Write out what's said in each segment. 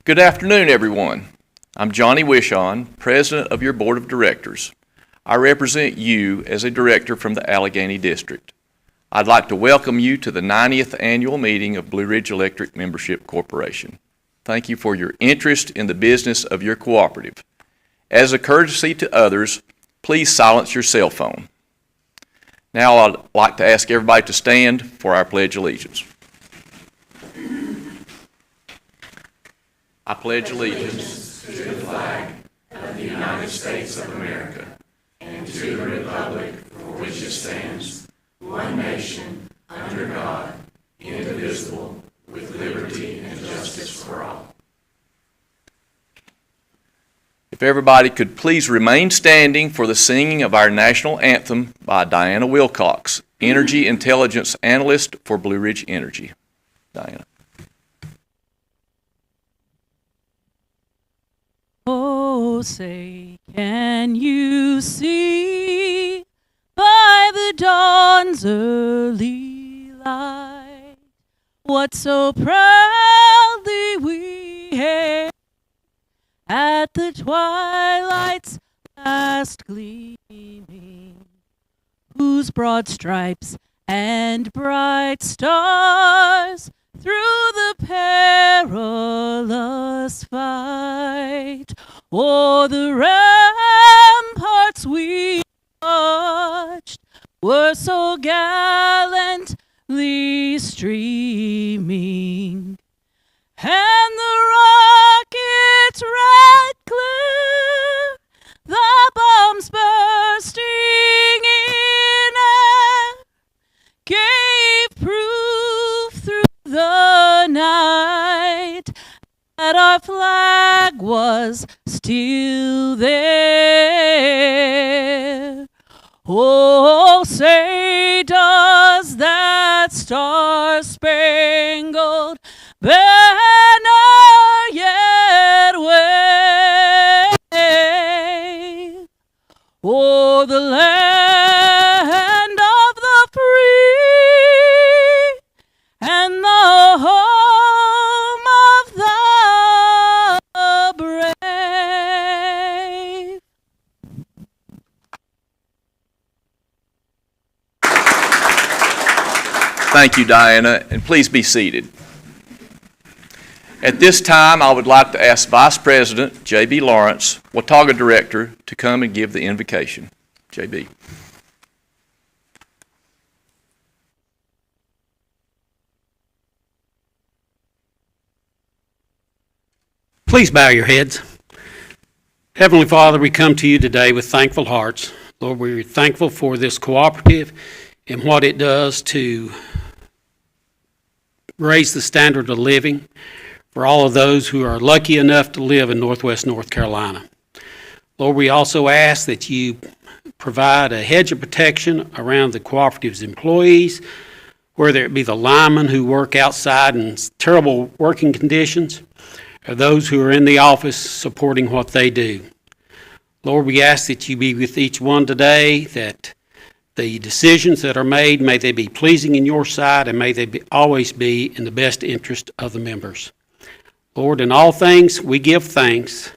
Good afternoon, everyone. I'm Johnny Wishon, President of your Board of Directors. I represent you as a director from the Allegheny District. I'd like to welcome you to the 90th Annual Meeting of Blue Ridge Electric Membership Corporation. Thank you for your interest in the business of your cooperative. As a courtesy to others, please silence your cell phone. Now I'd like to ask everybody to stand for our Pledge of Allegiance. I pledge allegiance to the flag of the United States of America and to the republic for which it stands, one nation, under God, indivisible, with liberty and justice for all. If everybody could please remain standing for the singing of our national anthem by Diana Wilcox, Energy Intelligence Analyst for Blue Ridge Energy. Diana. Oh, say, can you see by the dawn's early light what so proudly we hailed at the twilight's last gleaming, whose broad stripes and bright stars through the perilous fight o'er the ramparts we watched were so gallantly streaming, and the rocket's red glare, the bombs bursting in air, gave proof through the night that our flag was still there. Oh, say, does that star-spangled banner yet wave o'er the land of the free and the home of the brave? Thank you, Diana, and please be seated. At this time, I would like to ask Vice President J.B. Lawrence, Watauga Director, to come and give the invocation. J.B. Please bow your heads. Heavenly Father, we come to you today with thankful hearts. Lord, we're thankful for this cooperative and what it does to raise the standard of living for all of those who are lucky enough to live in Northwest North Carolina. Lord, we also ask that you provide a hedge of protection around the cooperative's employees, whether it be the linemen who work outside in terrible working conditions, or those who are in the office supporting what they do. Lord, we ask that you be with each one today, that the decisions that are made, may they be pleasing in your sight, and may they always be in the best interest of the members. Lord, in all things we give thanks,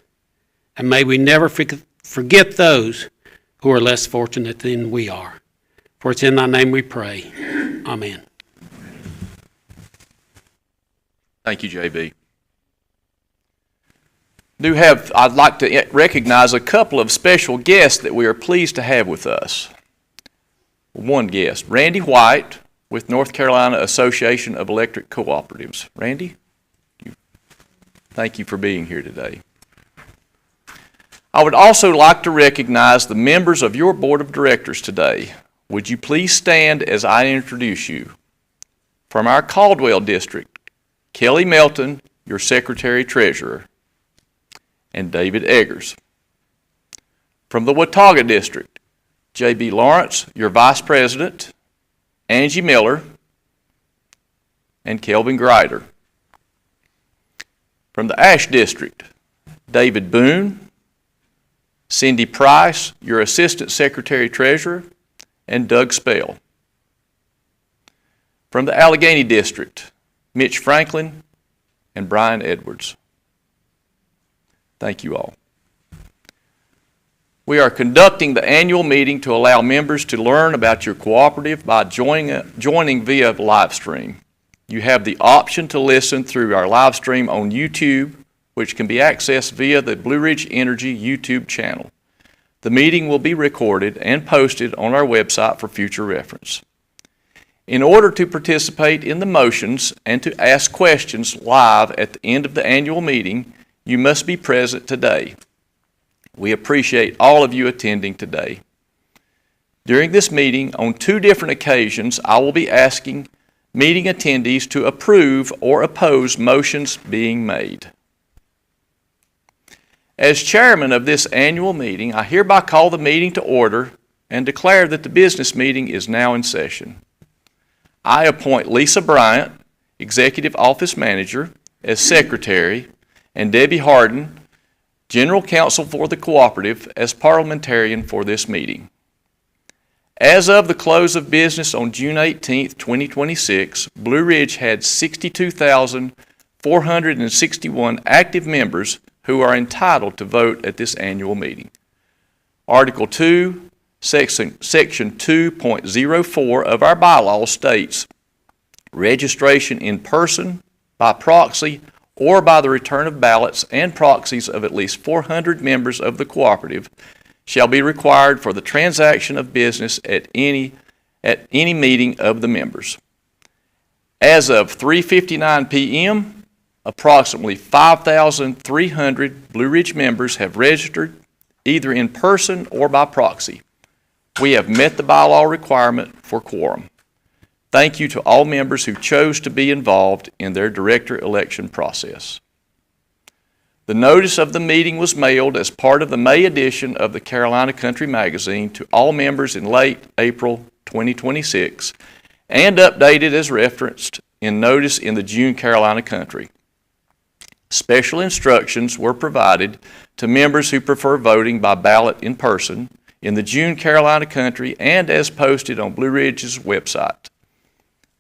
and may we never forget those who are less fortunate than we are. For it's in thy name we pray. Amen. Thank you, J.B. I'd like to recognize a couple of special guests that we are pleased to have with us. One guest, Randy White with North Carolina Association of Electric Cooperatives. Randy, thank you for being here today. I would also like to recognize the members of your board of directors today. Would you please stand as I introduce you? From our Caldwell district, Kelly Melton, your secretary-treasurer, and David Eggers. From the Watauga district, J.B. Lawrence, your vice president, Angie Miller, and Kelvin Grider. From the Ash district, David Boone, Cindy Price, your assistant secretary-treasurer, and Doug Spell. From the Allegheny district, Mitch Franklin and Brian Edwards. Thank you all. We are conducting the annual meeting to allow members to learn about your cooperative by joining via live stream. You have the option to listen through our live stream on YouTube, which can be accessed via the Blue Ridge Energy YouTube channel. The meeting will be recorded and posted on our website for future reference. In order to participate in the motions and to ask questions live at the end of the annual meeting, you must be present today. We appreciate all of you attending today. During this meeting, on 2 different occasions, I will be asking meeting attendees to approve or oppose motions being made. As chairman of this annual meeting, I hereby call the meeting to order and declare that the business meeting is now in session. I appoint Lisa Bryant, Executive Office Manager, as Secretary, and Debbie Harden, General Counsel for the Cooperative, as parliamentarian for this meeting. As of the close of business on June 18, 2026, Blue Ridge had 62,461 active members who are entitled to vote at this annual meeting. Article 2, Section 2.04 of our bylaws states, registration in person, by proxy, or by the return of ballots and proxies of at least 400 members of the cooperative shall be required for the transaction of business at any meeting of the members. As of 3:59 p.m., approximately 5,300 Blue Ridge members have registered either in person or by proxy. We have met the bylaw requirement for quorum. Thank you to all members who chose to be involved in their director election process. The notice of the meeting was mailed as part of the May edition of the Carolina Country Magazine to all members in late April 2026 and updated as referenced in notice in the June Carolina Country. Special instructions were provided to members who prefer voting by ballot in person in the June Carolina Country and as posted on Blue Ridge's website.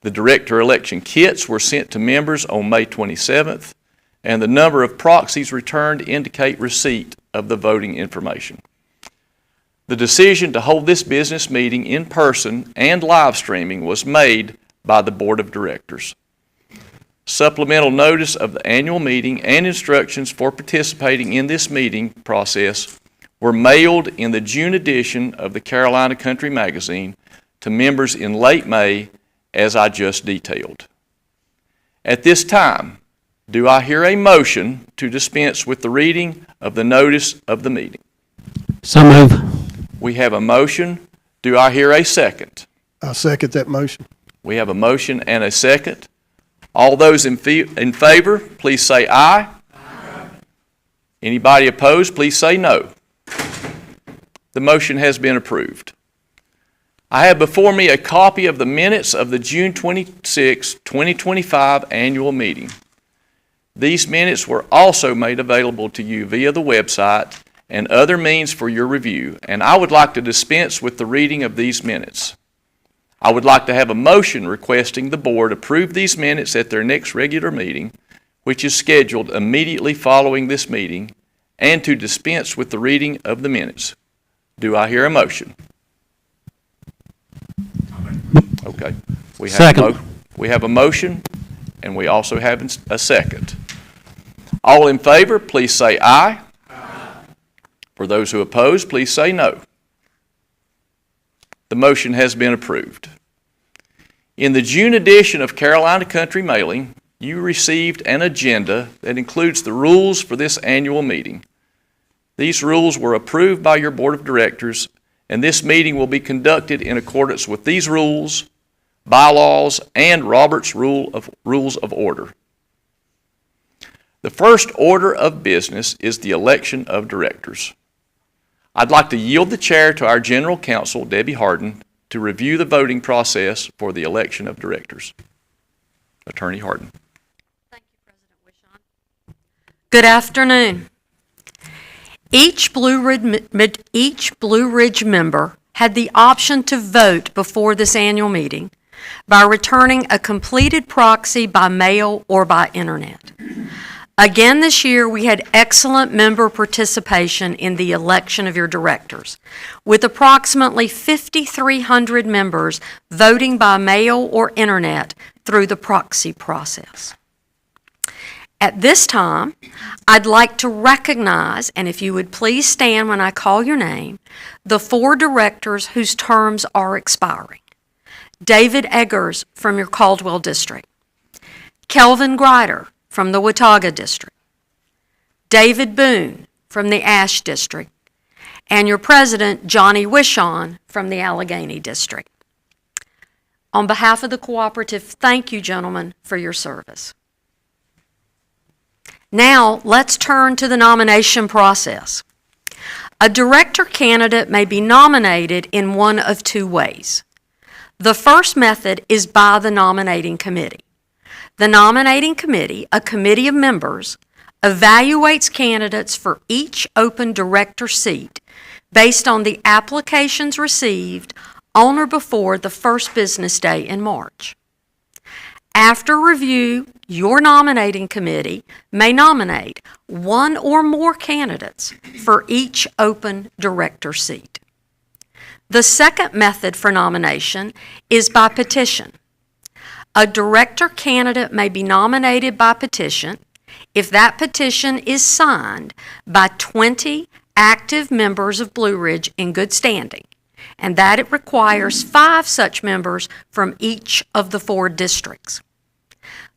The director election kits were sent to members on May 27th, and the number of proxies returned indicate receipt of the voting information. The decision to hold this business meeting in person and live streaming was made by the Board of Directors. Supplemental notice of the annual meeting and instructions for participating in this meeting process were mailed in the June edition of the Carolina Country Magazine to members in late May, as I just detailed. At this time, do I hear a motion to dispense with the reading of the notice of the meeting? So move. We have a motion. Do I hear a second? I'll second that motion. We have a motion and a second. All those in favor, please say aye. Aye. Anybody opposed, please say no. The motion has been approved. I have before me a copy of the minutes of the June 26, 2025 annual meeting. These minutes were also made available to you via the website and other means for your review, and I would like to dispense with the reading of these minutes. I would like to have a motion requesting the board approve these minutes at their next regular meeting, which is scheduled immediately following this meeting, and to dispense with the reading of the minutes. Do I hear a motion? Okay. We have a motion, and we also have a second. All in favor, please say aye. Aye. For those who oppose, please say no. The motion has been approved. In the June edition of Carolina Country Mailing, you received an agenda that includes the rules for this annual meeting. These rules were approved by your board of directors, and this meeting will be conducted in accordance with these rules, bylaws, and Robert's Rules of Order. The first order of business is the election of directors. I'd like to yield the chair to our General Counsel, Debbie Harden, to review the voting process for the election of directors. Attorney Harden. Thank you, President Wishon. Good afternoon. Each Blue Ridge member had the option to vote before this annual meeting by returning a completed proxy by mail or by internet. Again this year, we had excellent member participation in the election of your directors, with approximately 5,300 members voting by mail or internet through the proxy process. At this time, I'd like to recognize, and if you would please stand when I call your name, the 4 directors whose terms are expiring. David Eggers from your Caldwell District, Kelvin Grider from the Watauga District, David Boone from the Ash District, and your president, Johnny Wishon from the Allegheny District. On behalf of the cooperative, thank you, gentlemen, for your service. Now, let's turn to the nomination process. A director candidate may be nominated in one of 2 ways. The first method is by the nominating committee. The nominating committee, a committee of members, evaluates candidates for each open director seat based on the applications received on or before the first business day in March. After review, your nominating committee may nominate 1 or more candidates for each open director seat. The second method for nomination is by petition. A director candidate may be nominated by petition if that petition is signed by 20 active members of Blue Ridge in good standing, and that it requires 5 such members from each of the 4 districts.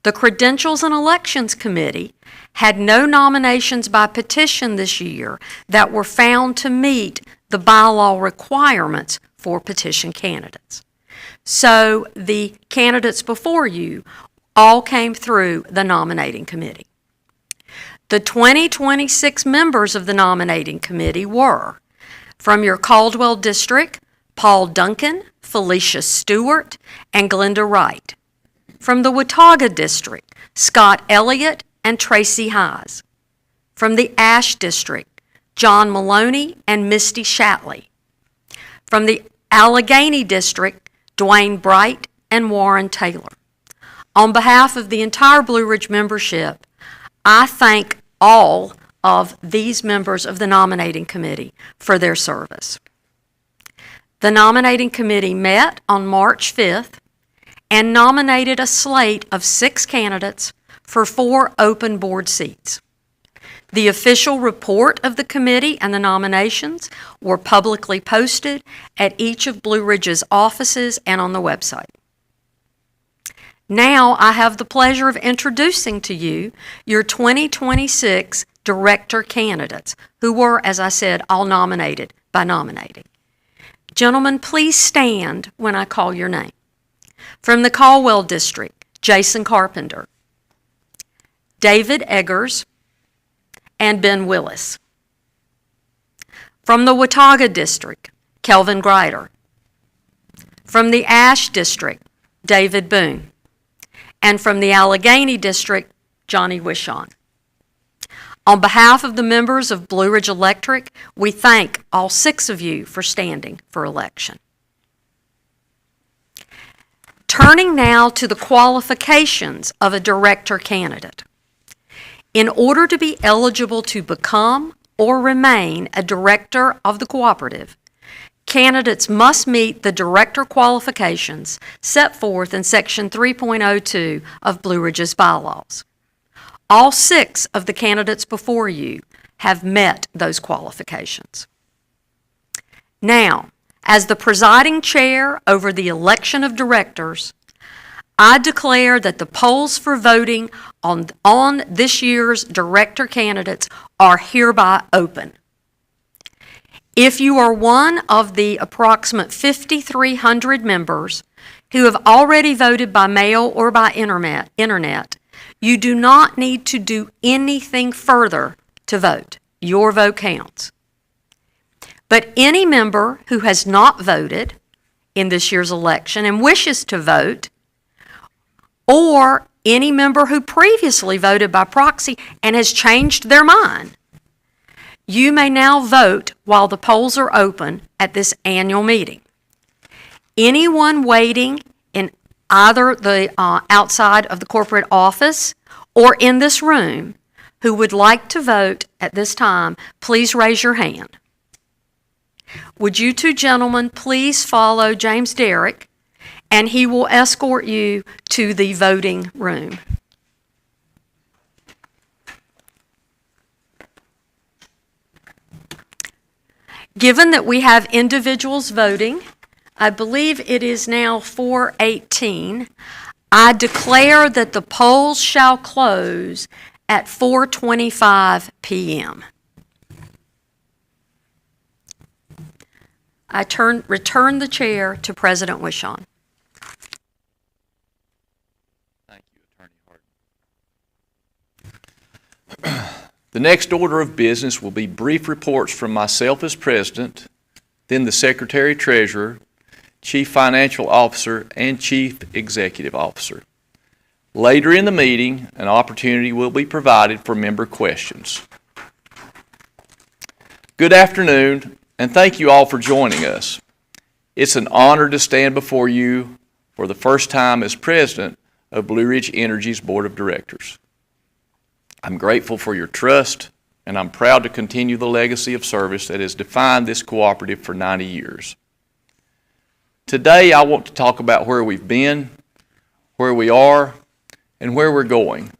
The Credentials and Elections Committee had no nominations by petition this year that were found to meet the bylaw requirements for petition candidates. So the candidates before you all came through the nominating committee. The 2026 members of the nominating committee were, from your Caldwell District, Paul Duncan, Felicia Stewart, and Glenda Wright. From the Watauga District, Scott Elliott and Tracy Hayes. From the Ash District, John Maloney and Misty Shatley. From the Allegheny District, Dwayne Bright and Warren Taylor. On behalf of the entire Blue Ridge membership, I thank all of these members of the nominating committee for their service. The nominating committee met on March 5th and nominated a slate of 6 candidates for 4 open board seats. The official report of the committee and the nominations were publicly posted at each of Blue Ridge's offices and on the website. Now I have the pleasure of introducing to you your 2026 director candidates, who were, as I said, all nominated by nominating. Gentlemen, please stand when I call your name. From the Caldwell District, Jason Carpenter, David Eggers, and Ben Willis. From the Watauga District, Kelvin Grider. From the Ash District, David Boone. And from the Allegheny District, Johnny Wishon. On behalf of the members of Blue Ridge Electric, we thank all 6 of you for standing for election. Turning now to the qualifications of a director candidate. In order to be eligible to become or remain a director of the cooperative, candidates must meet the director qualifications set forth in Section 3.02 of Blue Ridge's bylaws. All 6 of the candidates before you have met those qualifications. Now, as the presiding chair over the election of directors, I declare that the polls for voting on this year's director candidates are hereby open. If you are one of the approximate 5,300 members who have already voted by mail or by internet, you do not need to do anything further to vote. Your vote counts. But any member who has not voted in this year's election and wishes to vote, or any member who previously voted by proxy and has changed their mind, you may now vote while the polls are open at this annual meeting. Anyone waiting in either the outside of the corporate office or in this room who would like to vote at this time, please raise your hand. Would you two gentlemen please follow James Derrick, and he will escort you to the voting room. Given that we have individuals voting, I believe it is now 4:18. I declare that the polls shall close at 4:25 p.m. I return the chair to President Wishon. Thank you, Attorney Harden. The next order of business will be brief reports from myself as President, then the Secretary-Treasurer, Chief Financial Officer, and Chief Executive Officer. Later in the meeting, an opportunity will be provided for member questions. Good afternoon, and thank you all for joining us. It's an honor to stand before you for the first time as President of Blue Ridge Energy's Board of Directors. I'm grateful for your trust, and I'm proud to continue the legacy of service that has defined this cooperative for 90 years. Today, I want to talk about where we've been, where we are, and where we're going,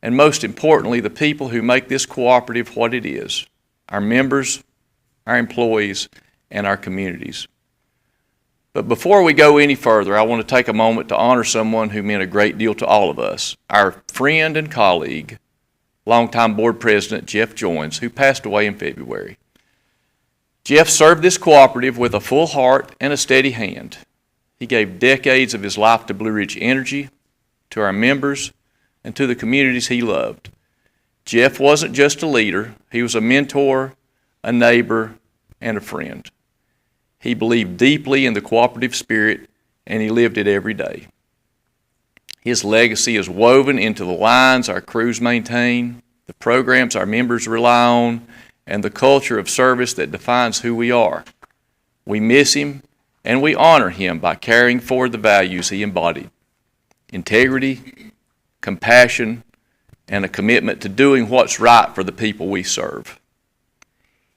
and most importantly, the people who make this cooperative what it is, our members, our employees, and our communities. But before we go any further, I want to take a moment to honor someone who meant a great deal to all of us, our friend and colleague, longtime board president Jeff Joins, who passed away in February. Jeff served this cooperative with a full heart and a steady hand. He gave decades of his life to Blue Ridge Energy, to our members, and to the communities he loved. Jeff wasn't just a leader, he was a mentor, a neighbor, and a friend. He believed deeply in the cooperative spirit, and he lived it every day. His legacy is woven into the lines our crews maintain, the programs our members rely on, and the culture of service that defines who we are. We miss him, and we honor him by carrying forward the values he embodied: integrity, compassion, and a commitment to doing what's right for the people we serve.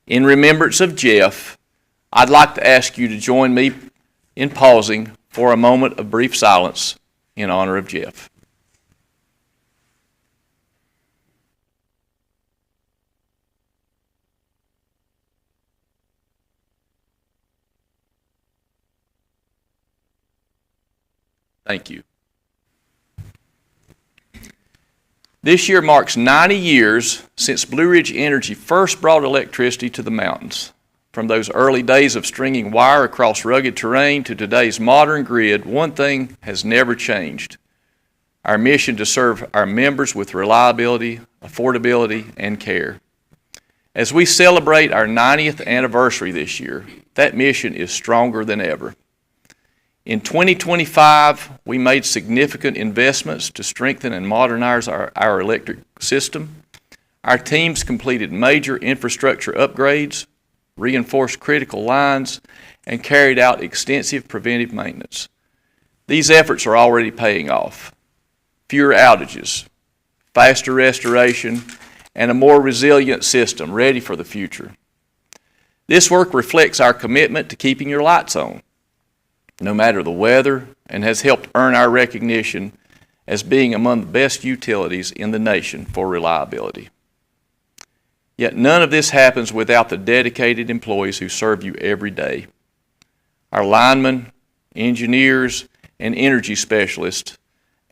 In remembrance of Jeff, I'd like to ask you to join me in pausing for a moment of brief silence in honor of Jeff. Thank you. This year marks 90 years since Blue Ridge Energy first brought electricity to the mountains. From those early days of stringing wire across rugged terrain to today's modern grid, one thing has never changed: our mission to serve our members with reliability, affordability, and care. As we celebrate our 90th anniversary this year, that mission is stronger than ever. In 2025, we made significant investments to strengthen and modernize our electric system. Our teams completed major infrastructure upgrades, reinforced critical lines, and carried out extensive preventive maintenance. These efforts are already paying off. Fewer outages, faster restoration, and a more resilient system ready for the future. This work reflects our commitment to keeping your lights on, no matter the weather, and has helped earn our recognition as being among the best utilities in the nation for reliability. Yet none of this happens without the dedicated employees who serve you every day. Our linemen, engineers, and energy specialists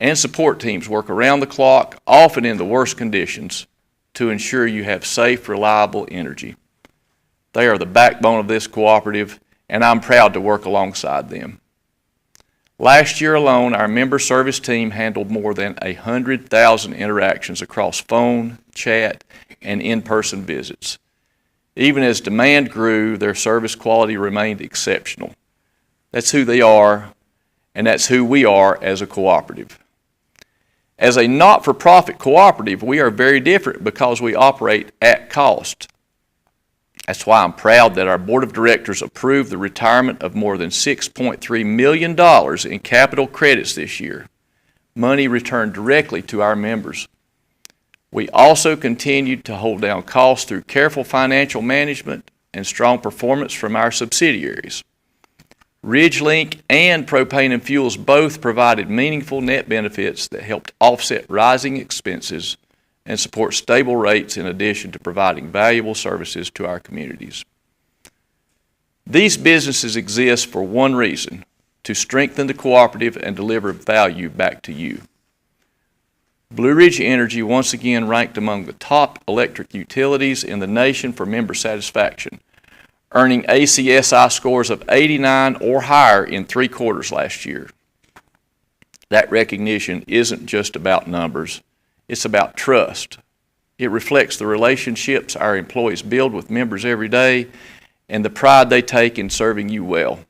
and support teams work around the clock, often in the worst conditions, to ensure you have safe, reliable energy. They are the backbone of this cooperative, and I'm proud to work alongside them. Last year alone, our member service team handled more than 100,000 interactions across phone, chat, and in-person visits. Even as demand grew, their service quality remained exceptional. That's who they are, and that's who we are as a cooperative. As a not-for-profit cooperative, we are very different because we operate at cost. That's why I'm proud that our Board of Directors approved the retirement of more than $6.3 million in capital credits this year, money returned directly to our members. We also continued to hold down costs through careful financial management and strong performance from our subsidiaries. RidgeLink and Propane and Fuels both provided meaningful net benefits that helped offset rising expenses and support stable rates in addition to providing valuable services to our communities. These businesses exist for one reason: to strengthen the cooperative and deliver value back to you. Blue Ridge Energy once again ranked among the top electric utilities in the nation for member satisfaction, earning ACSI scores of 89 or higher in 3 quarters last year. That recognition isn't just about numbers, it's about trust. It reflects the relationships our employees build with members every day and the pride they take in serving you well.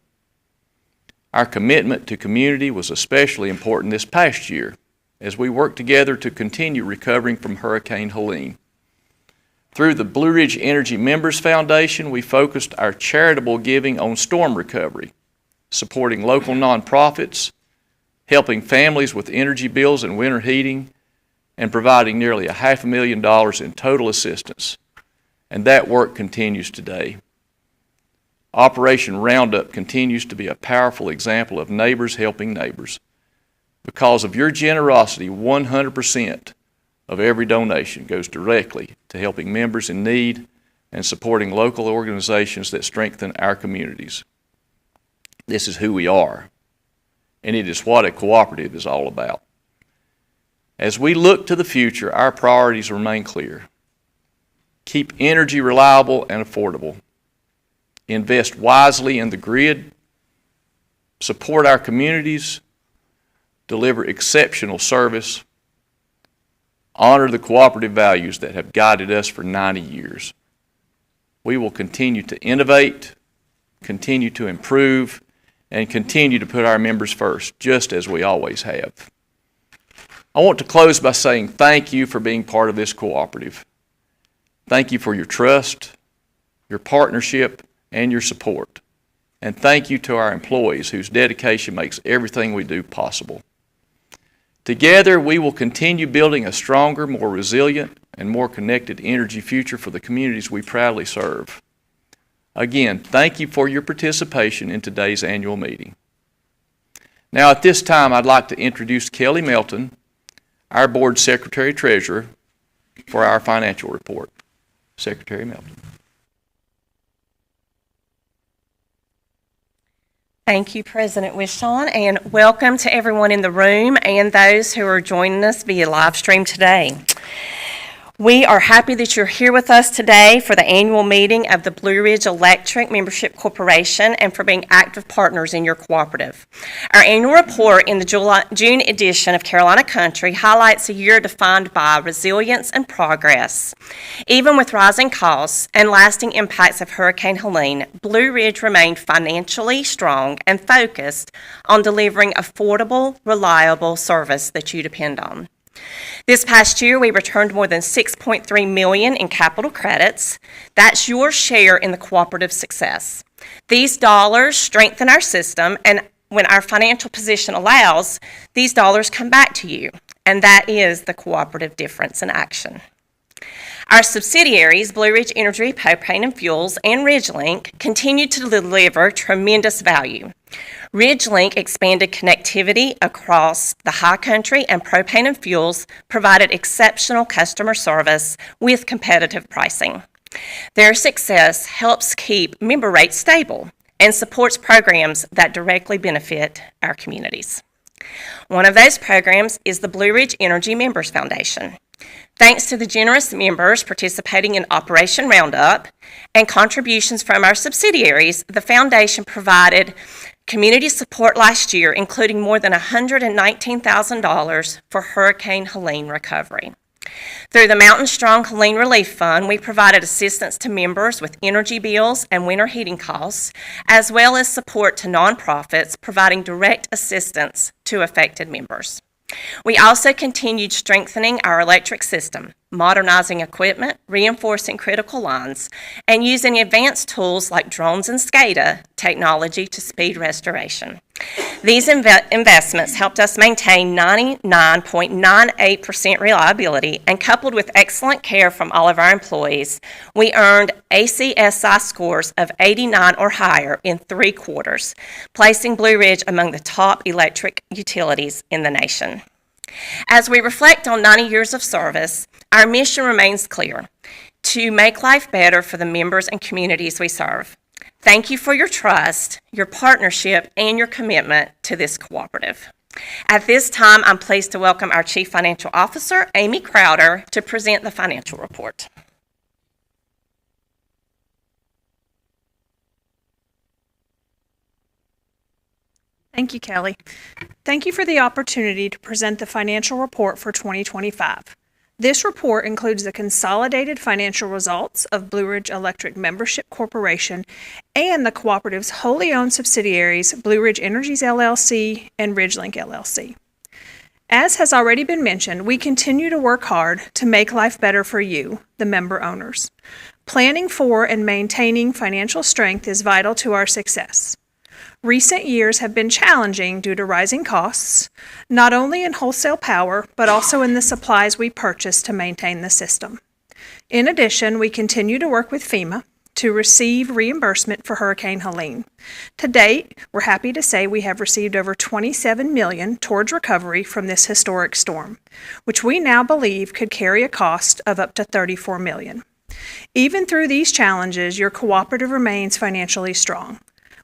Our commitment to community was especially important this past year as we worked together to continue recovering from Hurricane Helene. Through the Blue Ridge Energy Members Foundation, we focused our charitable giving on storm recovery, supporting local nonprofits, helping families with energy bills and winter heating, and providing nearly $500,000 in total assistance. And that work continues today. Operation Roundup continues to be a powerful example of neighbors helping neighbors. Because of your generosity, 100% of every donation goes directly to helping members in need and supporting local organizations that strengthen our communities. This is who we are, and it is what a cooperative is all about. As we look to the future, our priorities remain clear. Keep energy reliable and affordable. Invest wisely in the grid. Support our communities. Deliver exceptional service. Honor the cooperative values that have guided us for 90 years. We will continue to innovate, continue to improve, and continue to put our members first, just as we always have. I want to close by saying thank you for being part of this cooperative. Thank you for your trust, your partnership, and your support. And thank you to our employees whose dedication makes everything we do possible. Together, we will continue building a stronger, more resilient, and more connected energy future for the communities we proudly serve. Again, thank you for your participation in today's annual meeting. Now, at this time, I'd like to introduce Kelly Melton, our Board Secretary-Treasurer, for our financial report. Secretary Melton. Thank you, President Wishon, and welcome to everyone in the room and those who are joining us via live stream today. We are happy that you're here with us today for the annual meeting of the Blue Ridge Electric Membership Corporation and for being active partners in your cooperative. Our annual report in the June edition of Carolina Country highlights a year defined by resilience and progress. Even with rising costs and lasting impacts of Hurricane Helene, Blue Ridge remained financially strong and focused on delivering affordable, reliable service that you depend on. This past year, we returned more than $6.3 million in capital credits. That's your share in the cooperative success. These dollars strengthen our system, and when our financial position allows, these dollars come back to you, and that is the cooperative difference in action. Our subsidiaries, Blue Ridge Energy, Propane and Fuels, and RidgeLink, continue to deliver tremendous value. RidgeLink expanded connectivity across the High Country, and Propane and Fuels provided exceptional customer service with competitive pricing. Their success helps keep member rates stable and supports programs that directly benefit our communities. One of those programs is the Blue Ridge Energy Members Foundation. Thanks to the generous members participating in Operation Roundup and contributions from our subsidiaries, the foundation provided community support last year, including more than $119,000 for Hurricane Helene recovery. Through the Mountain Strong Helene Relief Fund, we provided assistance to members with energy bills and winter heating costs, as well as support to nonprofits providing direct assistance to affected members. We also continued strengthening our electric system, modernizing equipment, reinforcing critical lines, and using advanced tools like drones and SCADA technology to speed restoration. These investments helped us maintain 99.98% reliability, and coupled with excellent care from all of our employees, we earned ACSI scores of 89 or higher in 3 quarters, placing Blue Ridge among the top electric utilities in the nation. As we reflect on 90 years of service, our mission remains clear: to make life better for the members and communities we serve. Thank you for your trust, your partnership, and your commitment to this cooperative. At this time, I'm pleased to welcome our Chief Financial Officer, Amy Crowder, to present the financial report. Thank you, Kelly. Thank you for the opportunity to present the financial report for 2025. This report includes the consolidated financial results of Blue Ridge Electric Membership Corporation and the cooperative's wholly owned subsidiaries, Blue Ridge Energies LLC and Ridgelink LLC. As has already been mentioned, we continue to work hard to make life better for you, the member owners. Planning for and maintaining financial strength is vital to our success. Recent years have been challenging due to rising costs, not only in wholesale power, but also in the supplies we purchase to maintain the system. In addition, we continue to work with FEMA to receive reimbursement for Hurricane Helene. To date, we're happy to say we have received over $27 million towards recovery from this historic storm, which we now believe could carry a cost of up to $34 million. Even through these challenges, your cooperative remains financially strong.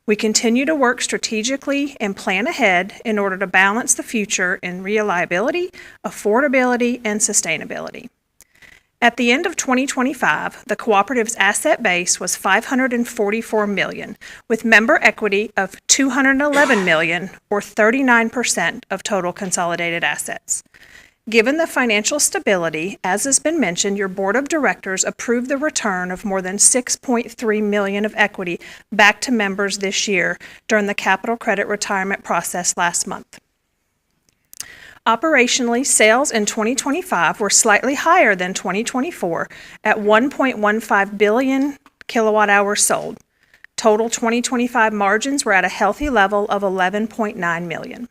We continue to work strategically and plan ahead in order to balance the future in reliability, affordability, and sustainability. At the end of 2025, the cooperative's asset base was $544 million, with member equity of $211 million, or 39% of total consolidated assets. Given the financial stability, as has been mentioned, your board of directors approved the return of more than $6.3 million of equity back to members this year during the capital credit retirement process last month. Operationally, sales in 2025 were slightly higher than 2024 at 1.15 billion kilowatt hours sold. Total 2025 margins were at a healthy level of 11.9 million.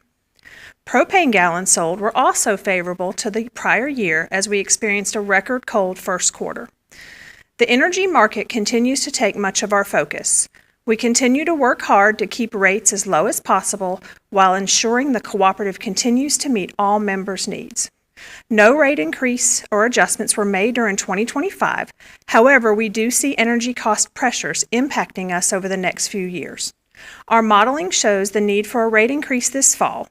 Propane gallons sold were also favorable to the prior year as we experienced a record cold first quarter. The energy market continues to take much of our focus. We continue to work hard to keep rates as low as possible while ensuring the cooperative continues to meet all members' needs. No rate increase or adjustments were made during 2025. However, we do see energy cost pressures impacting us over the next few years. Our modeling shows the need for a rate increase this fall.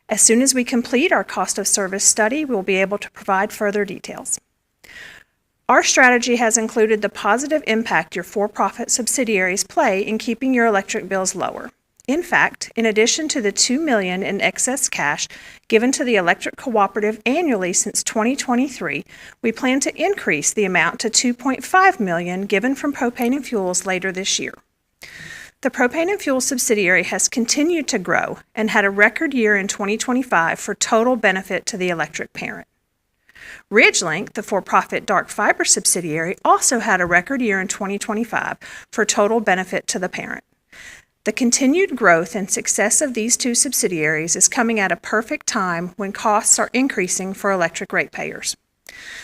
As soon as we complete our cost of service study, we'll be able to provide further details. Our strategy has included the positive impact your for-profit subsidiaries play in keeping your electric bills lower. In fact, in addition to the $2 million in excess cash given to the electric cooperative annually since 2023, we plan to increase the amount to $2.5 million given from propane and fuels later this year. The propane and fuel subsidiary has continued to grow and had a record year in 2025 for total benefit to the electric parent. Ridgelink, the for-profit dark fiber subsidiary, also had a record year in 2025 for total benefit to the parent. The continued growth and success of these two subsidiaries is coming at a perfect time when costs are increasing for electric ratepayers.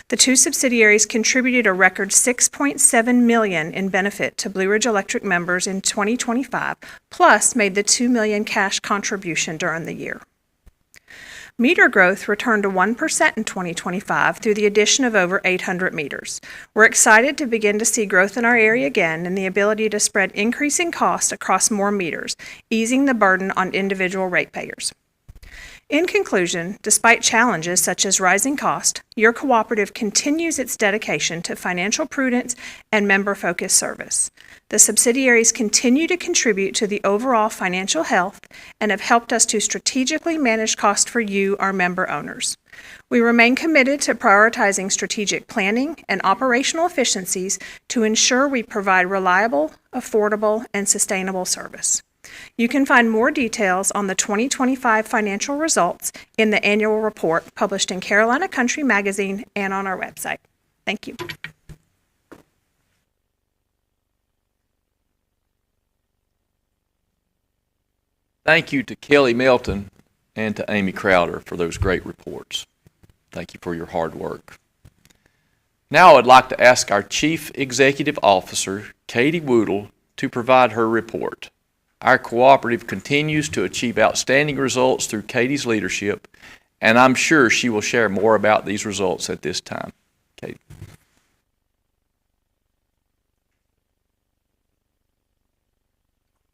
The two subsidiaries contributed a record $6.7 million in benefit to Blue Ridge Electric members in 2025, plus made the $2 million cash contribution during the year. Meter growth returned to 1% in 2025 through the addition of over 800 meters. We're excited to begin to see growth in our area again and the ability to spread increasing costs across more meters, easing the burden on individual ratepayers. In conclusion, despite challenges such as rising cost, your cooperative continues its dedication to financial prudence and member-focused service. The subsidiaries continue to contribute to the overall financial health and have helped us to strategically manage costs for you, our member owners. We remain committed to prioritizing strategic planning and operational efficiencies to ensure we provide reliable, affordable, and sustainable service. You can find more details on the 2025 financial results in the annual report published in Carolina Country Magazine and on our website. Thank you. Thank you to Kelly Melton and to Amy Crowder for those great reports. Thank you for your hard work. Now I'd like to ask our Chief Executive Officer, Katie Woodle, to provide her report. Our cooperative continues to achieve outstanding results through Katie's leadership, and I'm sure she will share more about these results at this time. Katie.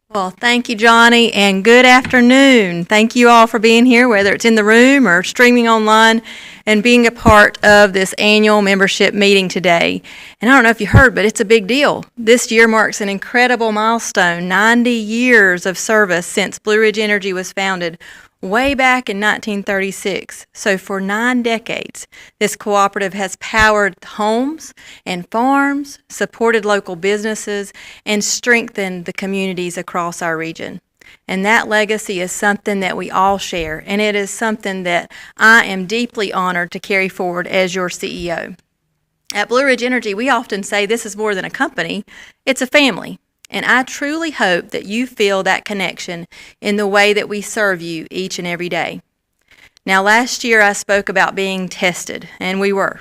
Well, thank you, Johnny, and good afternoon. Thank you all for being here, whether it's in the room or streaming online, and being a part of this annual membership meeting today. And I don't know if you heard, but it's a big deal. This year marks an incredible milestone, 90 years of service since Blue Ridge Energy was founded way back in 1936. So for 9 decades, this cooperative has powered homes and farms, supported local businesses, and strengthened the communities across our region. And that legacy is something that we all share, and it is something that I am deeply honored to carry forward as your CEO. At Blue Ridge Energy, we often say this is more than a company, it's a family. And I truly hope that you feel that connection in the way that we serve you each and every day. Now, last year I spoke about being tested, and we were.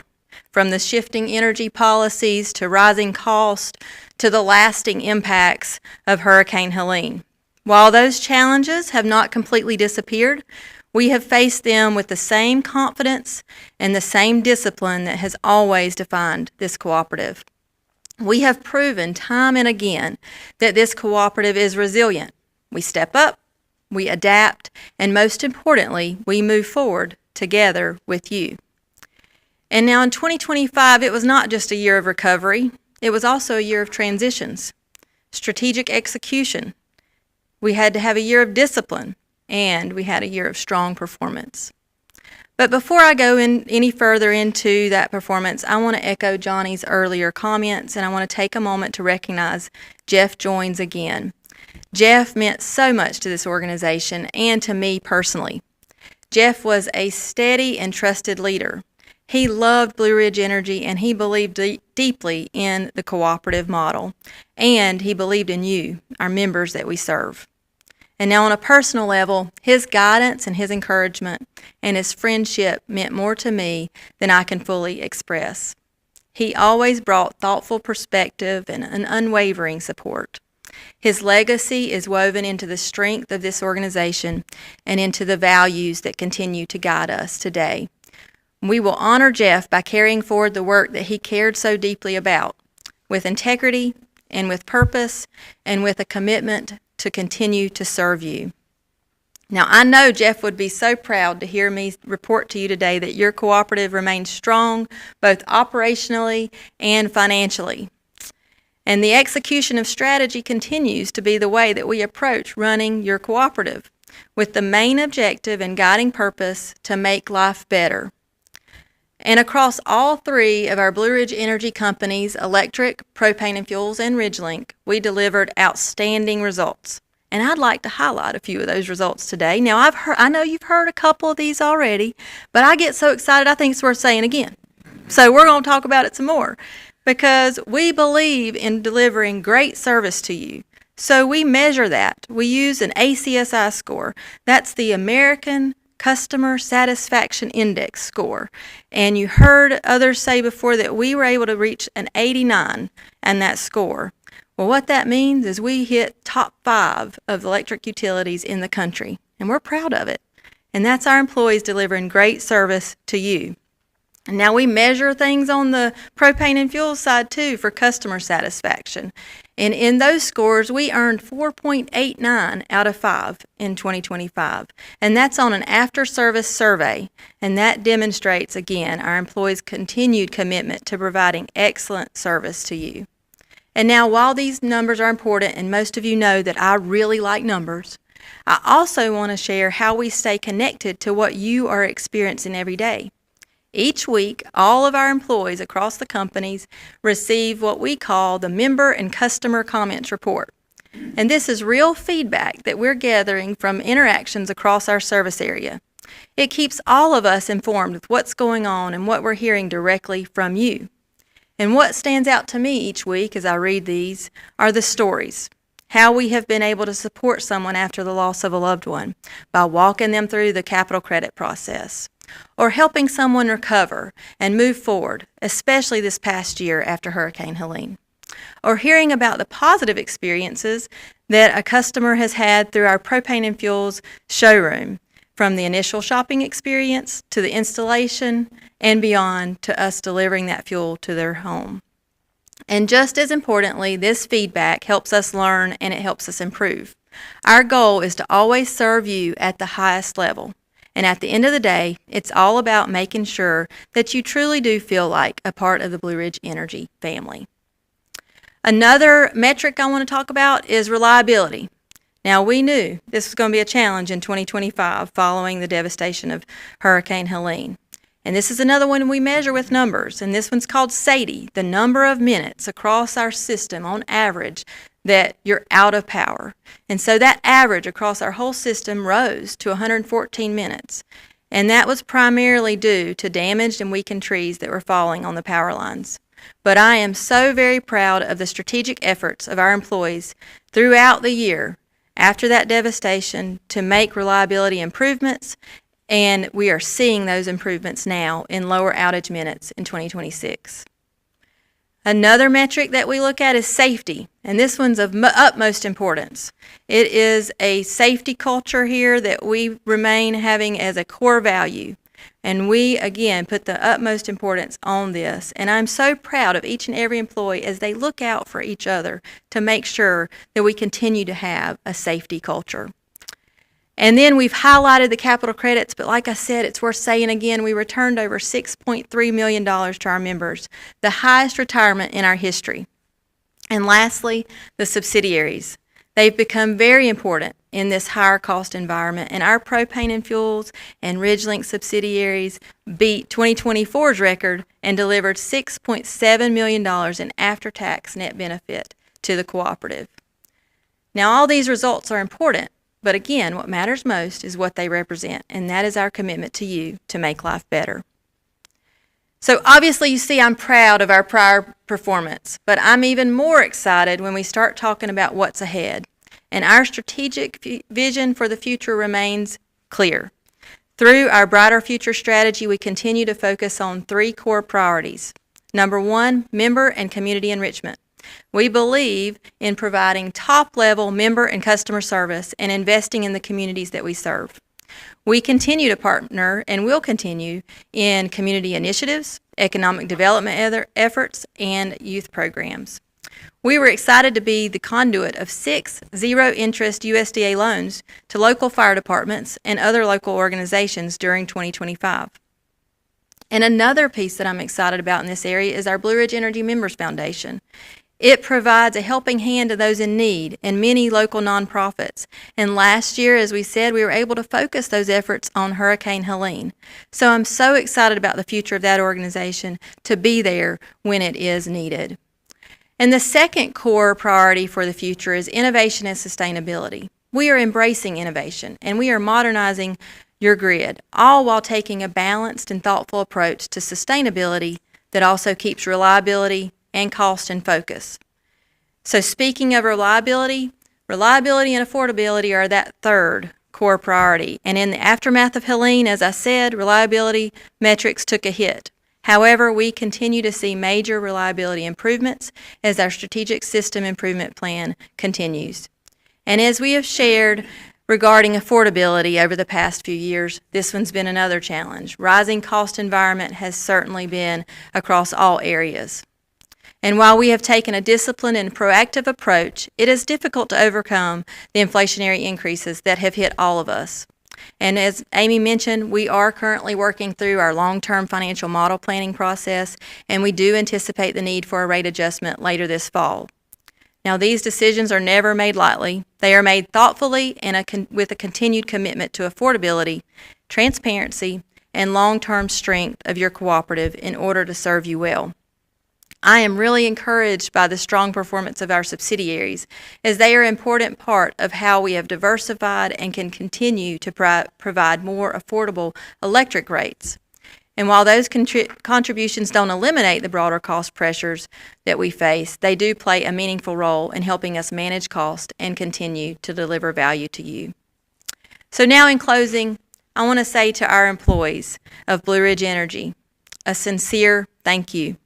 From the shifting energy policies to rising costs to the lasting impacts of Hurricane Helene. While those challenges have not completely disappeared, we have faced them with the same confidence and the same discipline that has always defined this cooperative. We have proven time and again that this cooperative is resilient. We step up, we adapt, and most importantly, we move forward together with you. And now in 2025, it was not just a year of recovery, it was also a year of transitions, strategic execution. We had to have a year of discipline, and we had a year of strong performance. But before I go any further into that performance, I want to echo Johnny's earlier comments, and I want to take a moment to recognize Jeff Joins again. Jeff meant so much to this organization and to me personally. Jeff was a steady and trusted leader. He loved Blue Ridge Energy, and he believed deeply in the cooperative model, and he believed in you, our members that we serve. And now on a personal level, his guidance and his encouragement and his friendship meant more to me than I can fully express. He always brought thoughtful perspective and an unwavering support. His legacy is woven into the strength of this organization and into the values that continue to guide us today. We will honor Jeff by carrying forward the work that he cared so deeply about, with integrity and with purpose and with a commitment to continue to serve you. Now, I know Jeff would be so proud to hear me report to you today that your cooperative remains strong, both operationally and financially. And the execution of strategy continues to be the way that we approach running your cooperative, with the main objective and guiding purpose to make life better. And across all 3 of our Blue Ridge Energy companies, electric, propane and fuels, and Ridgelink, we delivered outstanding results. And I'd like to highlight a few of those results today. Now, I know you've heard a couple of these already, but I get so excited I think it's worth saying again. So we're going to talk about it some more, because we believe in delivering great service to you. So we measure that. We use an ACSI score. That's the American Customer Satisfaction Index score. And you heard others say before that we were able to reach an 89 on that score. Well, what that means is we hit top 5 of electric utilities in the country, and we're proud of it. And that's our employees delivering great service to you. And now we measure things on the propane and fuel side too for customer satisfaction. And in those scores, we earned 4.89 out of 5 in 2025. And that's on an after-service survey. And that demonstrates, again, our employees' continued commitment to providing excellent service to you. And now, while these numbers are important, and most of you know that I really like numbers, I also want to share how we stay connected to what you are experiencing every day. Each week, all of our employees across the companies receive what we call the Member and Customer Comments Report. And this is real feedback that we're gathering from interactions across our service area. It keeps all of us informed with what's going on and what we're hearing directly from you. And what stands out to me each week as I read these are the stories. how we have been able to support someone after the loss of a loved one by walking them through the capital credit process, or helping someone recover and move forward, especially this past year after Hurricane Helene, or hearing about the positive experiences that a customer has had through our propane and fuels showroom, from the initial shopping experience to the installation and beyond to us delivering that fuel to their home. And just as importantly, this feedback helps us learn and it helps us improve. Our goal is to always serve you at the highest level. And at the end of the day, it's all about making sure that you truly do feel like a part of the Blue Ridge Energy family. Another metric I want to talk about is reliability. Now, we knew this was going to be a challenge in 2025 following the devastation of Hurricane Helene. And this is another one we measure with numbers, and this one's called SAIDI, the number of minutes across our system on average that you're out of power. And so that average across our whole system rose to 114 minutes. And that was primarily due to damaged and weakened trees that were falling on the power lines. But I am so very proud of the strategic efforts of our employees throughout the year after that devastation to make reliability improvements, and we are seeing those improvements now in lower outage minutes in 2026. Another metric that we look at is safety, and this one's of utmost importance. It is a safety culture here that we remain having as a core value, and we, again, put the utmost importance on this. And I'm so proud of each and every employee as they look out for each other to make sure that we continue to have a safety culture. And then we've highlighted the capital credits, but like I said, it's worth saying again, we returned over $6.3 million to our members, the highest retirement in our history. And lastly, the subsidiaries. They've become very important in this higher cost environment, and our propane and fuels and RidgeLink subsidiaries beat 2024's record and delivered $6.7 million in after-tax net benefit to the cooperative. Now, all these results are important, but again, what matters most is what they represent, and that is our commitment to you to make life better. So obviously you see I'm proud of our prior performance, but I'm even more excited when we start talking about what's ahead. And our strategic vision for the future remains clear. Through our Brighter Future strategy, we continue to focus on 3 core priorities. Number 1, member and community enrichment. We believe in providing top-level member and customer service and investing in the communities that we serve. We continue to partner and will continue in community initiatives, economic development efforts, and youth programs. We were excited to be the conduit of 6 zero-interest USDA loans to local fire departments and other local organizations during 2025. And another piece that I'm excited about in this area is our Blue Ridge Energy Members Foundation. It provides a helping hand to those in need and many local nonprofits. And last year, as we said, we were able to focus those efforts on Hurricane Helene. So I'm so excited about the future of that organization to be there when it is needed. And the second core priority for the future is innovation and sustainability. We are embracing innovation and we are modernizing your grid, all while taking a balanced and thoughtful approach to sustainability that also keeps reliability and cost in focus. So speaking of reliability and affordability are that third core priority. And in the aftermath of Helene, as I said, reliability metrics took a hit. However, we continue to see major reliability improvements as our strategic system improvement plan continues. And as we have shared regarding affordability over the past few years, this one's been another challenge. Rising cost environment has certainly been across all areas. And while we have taken a disciplined and proactive approach, it is difficult to overcome the inflationary increases that have hit all of us. And as Amy mentioned, we are currently working through our long-term financial model planning process, and we do anticipate the need for a rate adjustment later this fall. Now, these decisions are never made lightly. They are made thoughtfully and with a continued commitment to affordability, transparency, and long-term strength of your cooperative in order to serve you well. I am really encouraged by the strong performance of our subsidiaries, as they are an important part of how we have diversified and can continue to provide more affordable electric rates. And while those contributions don't eliminate the broader cost pressures that we face, they do play a meaningful role in helping us manage cost and continue to deliver value to you. So now in closing, I want to say to our employees of Blue Ridge Energy, a sincere thank you.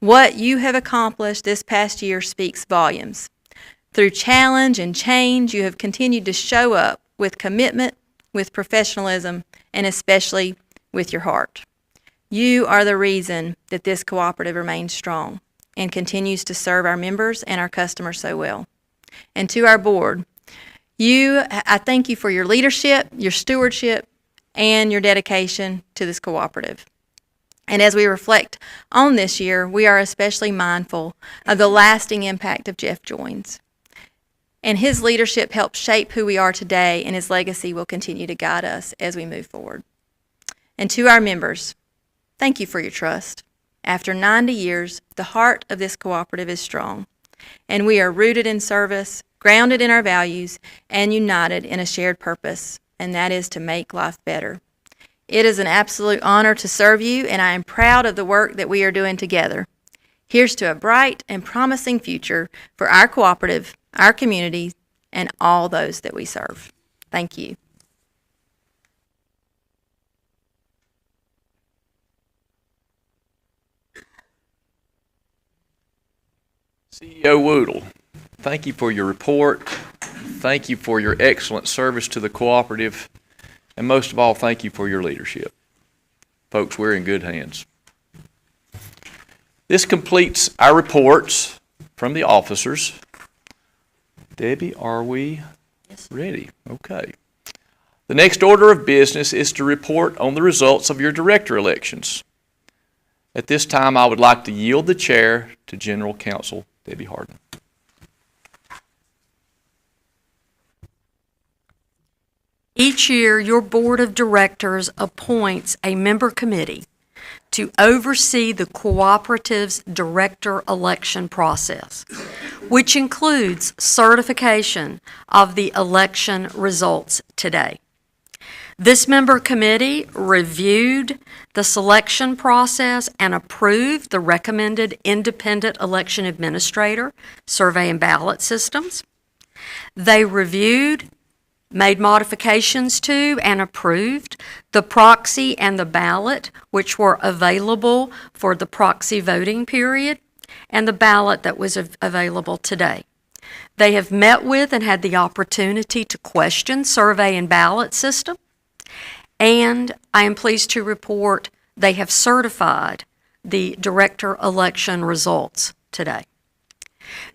What you have accomplished this past year speaks volumes. Through challenge and change, you have continued to show up with commitment, with professionalism, and especially with your heart. You are the reason that this cooperative remains strong and continues to serve our members and our customers so well. And to our board, I thank you for your leadership, your stewardship, and your dedication to this cooperative. And as we reflect on this year, we are especially mindful of the lasting impact of Jeff Joins. And his leadership helped shape who we are today, and his legacy will continue to guide us as we move forward. And to our members, thank you for your trust. After 90 years, the heart of this cooperative is strong, and we are rooted in service, grounded in our values, and united in a shared purpose, and that is to make life better. It is an absolute honor to serve you, and I am proud of the work that we are doing together. Here's to a bright and promising future for our cooperative, our community, and all those that we serve. Thank you. CEO Woodle, thank you for your report. Thank you for your excellent service to the cooperative. And most of all, thank you for your leadership. Folks, we're in good hands. This completes our reports from the officers. Debbie, are we ready? Okay. The next order of business is to report on the results of your director elections. At this time, I would like to yield the chair to General Counsel Debbie Harden. Each year, your board of directors appoints a member committee to oversee the cooperative's director election process, which includes certification of the election results today. This member committee reviewed the selection process and approved the recommended independent election administrator, survey and ballot systems. They reviewed, made modifications to, and approved the proxy and the ballot, which were available for the proxy voting period, and the ballot that was available today. They have met with and had the opportunity to question survey and ballot system, and I am pleased to report they have certified the director election results today.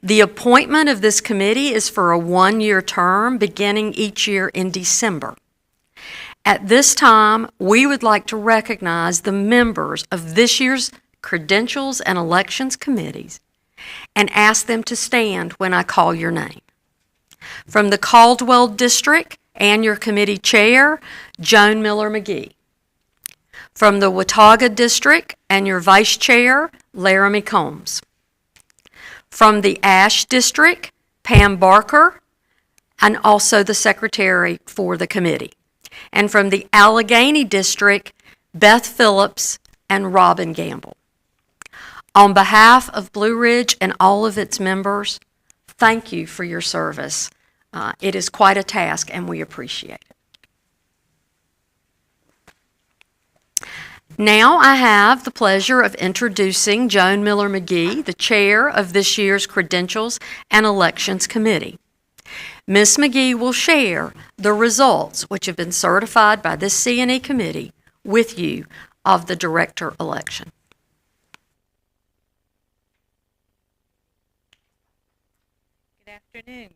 The appointment of this committee is for a one-year term beginning each year in December. At this time, we would like to recognize the members of this year's Credentials and Elections Committees and ask them to stand when I call your name. From the Caldwell District and your committee chair, Joan Miller McGee. From the Watauga District and your vice chair, Laramie Combs. From the Ash District, Pam Barker, and also the secretary for the committee. And from the Allegheny District, Beth Phillips and Robin Gamble. On behalf of Blue Ridge and all of its members, thank you for your service. It is quite a task, and we appreciate it. Now I have the pleasure of introducing Joan Miller McGee, the chair of this year's Credentials and Elections Committee. Ms. McGee will share the results, which have been certified by this C&E committee, with you of the director election. Good afternoon.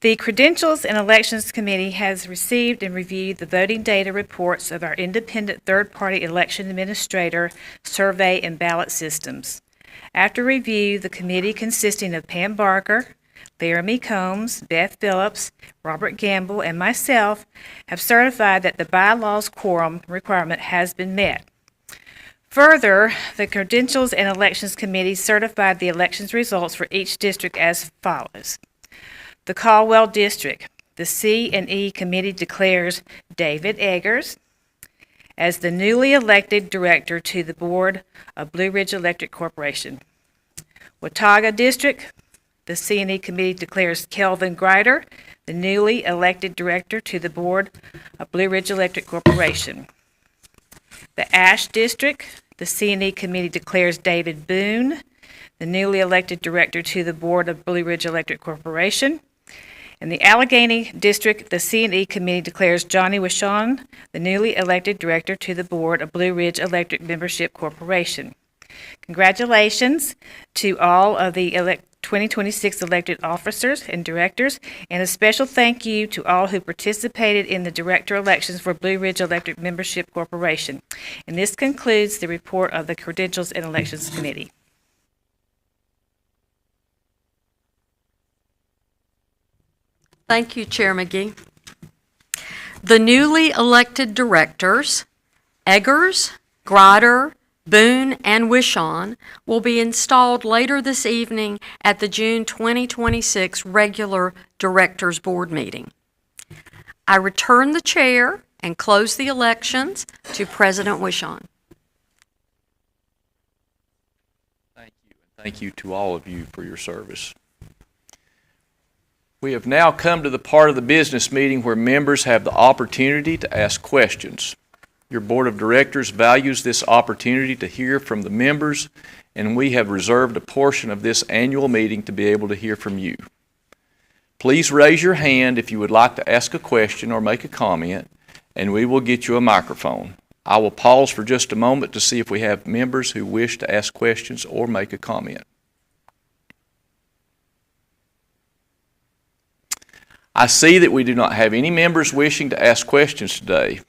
The Credentials and Elections Committee has received and reviewed the voting data reports of our independent third-party election administrator, survey, and ballot systems. After review, the committee, consisting of Pam Barker, Laramie Combs, Beth Phillips, Robert Gamble, and myself, have certified that the bylaws quorum requirement has been met. Further, the Credentials and Elections Committee certified the elections results for each district as follows. The Caldwell District, the C&E Committee declares David Eggers as the newly elected director to the Board of Blue Ridge Electric Corporation. Watauga District, the C&E Committee declares Kelvin Greider the newly elected director to the Board of Blue Ridge Electric Corporation. The Ash District, the C&E Committee declares David Boone the newly elected director to the Board of Blue Ridge Electric Corporation. In the Allegheny District, the C&E Committee declares Johnny Wishon the newly elected director to the Board of Blue Ridge Electric Membership Corporation. Congratulations to all of the 2026 elected officers and directors, and a special thank you to all who participated in the director elections for Blue Ridge Electric Membership Corporation. And this concludes the report of the Credentials and Elections Committee. Thank you, Chair McGee. The newly elected directors, Eggers, Greider, Boone, and Wishon, will be installed later this evening at the June 2026 regular Directors Board meeting. I return the chair and close the elections to President Wishon. Thank you, and thank you to all of you for your service. We have now come to the part of the business meeting where members have the opportunity to ask questions. Your Board of Directors values this opportunity to hear from the members, and we have reserved a portion of this annual meeting to be able to hear from you. Please raise your hand if you would like to ask a question or make a comment, and we will get you a microphone. I will pause for just a moment to see if we have members who wish to ask questions or make a comment. I see that we do not have any members wishing to ask questions today.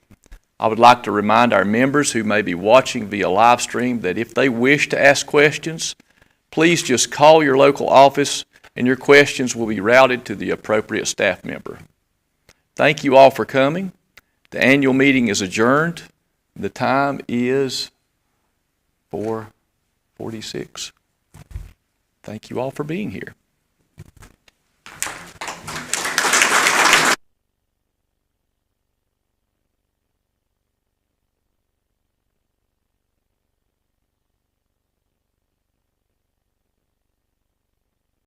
I would like to remind our members who may be watching via live stream that if they wish to ask questions, please just call your local office and your questions will be routed to the appropriate staff member. Thank you all for coming. The annual meeting is adjourned. The time is 4:46. Thank you all for being here.